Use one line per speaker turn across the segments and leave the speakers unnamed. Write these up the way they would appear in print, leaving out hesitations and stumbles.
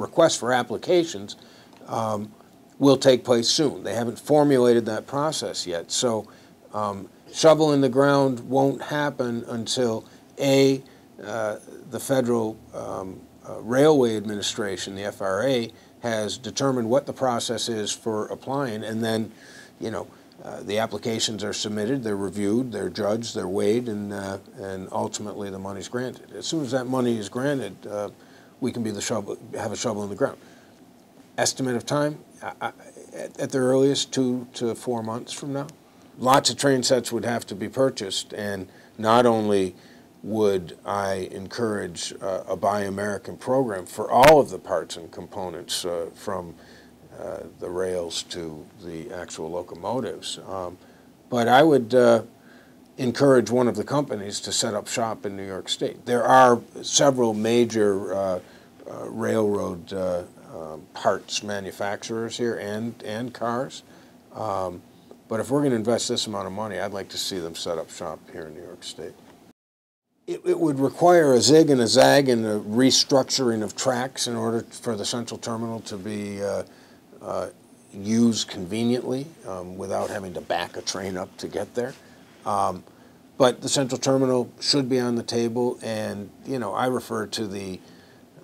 request for applications will take place soon. They haven't formulated that process yet. So shovel in the ground won't happen until the Federal Railway Administration, the FRA, has determined what the process is for applying, and then, you know, the applications are submitted, they're reviewed, they're judged, they're weighed, and ultimately the money's granted. As soon as that money is granted, we can have a shovel in the ground. Estimate of time, at the earliest, 2 to 4 months from now. Lots of train sets would have to be purchased, and not only would I encourage a Buy American program for all of the parts and components, from the rails to the actual locomotives. But I would encourage one of the companies to set up shop in New York State. There are several major railroad parts manufacturers here and cars. But if we're going to invest this amount of money, I'd like to see them set up shop here in New York State. It would require a zig and a zag and a restructuring of tracks in order for the central terminal to be used conveniently without having to back a train up to get there. But the central terminal should be on the table, and you know, I refer to the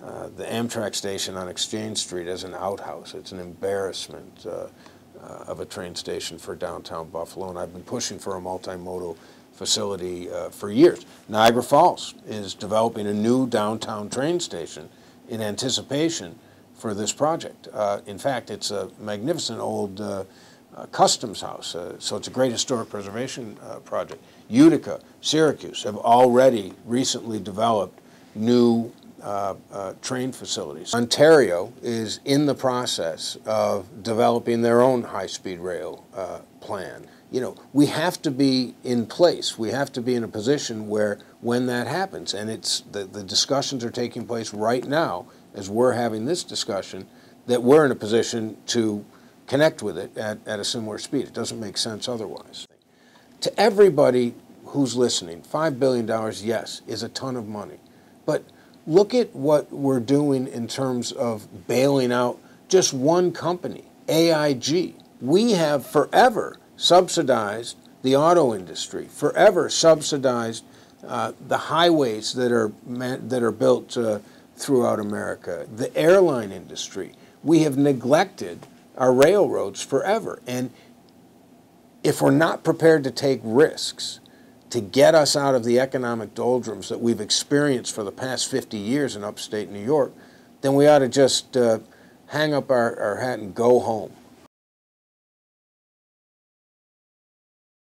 Amtrak station on Exchange Street as an outhouse. It's an embarrassment of a train station for downtown Buffalo, and I've been pushing for a multimodal facility for years. Niagara Falls is developing a new downtown train station in anticipation for this project. In fact, it's a magnificent old customs house, so it's a great historic preservation project. Utica, Syracuse have already recently developed new train facilities. Ontario is in the process of developing their own high-speed rail plan. You know, we have to be in place. We have to be in a position where, when that happens, and it's the discussions are taking place right now as we're having this discussion, that we're in a position to connect with it at a similar speed. It doesn't make sense otherwise. To everybody who's listening, $5 billion, yes, is a ton of money. But look at what we're doing in terms of bailing out just one company, AIG. We have forever subsidized the auto industry, forever subsidized the highways that are built throughout America, the airline industry. We have neglected our railroads forever. And if we're not prepared to take risks to get us out of the economic doldrums that we've experienced for the past 50 years in upstate New York, then we ought to just hang up our hat and go home.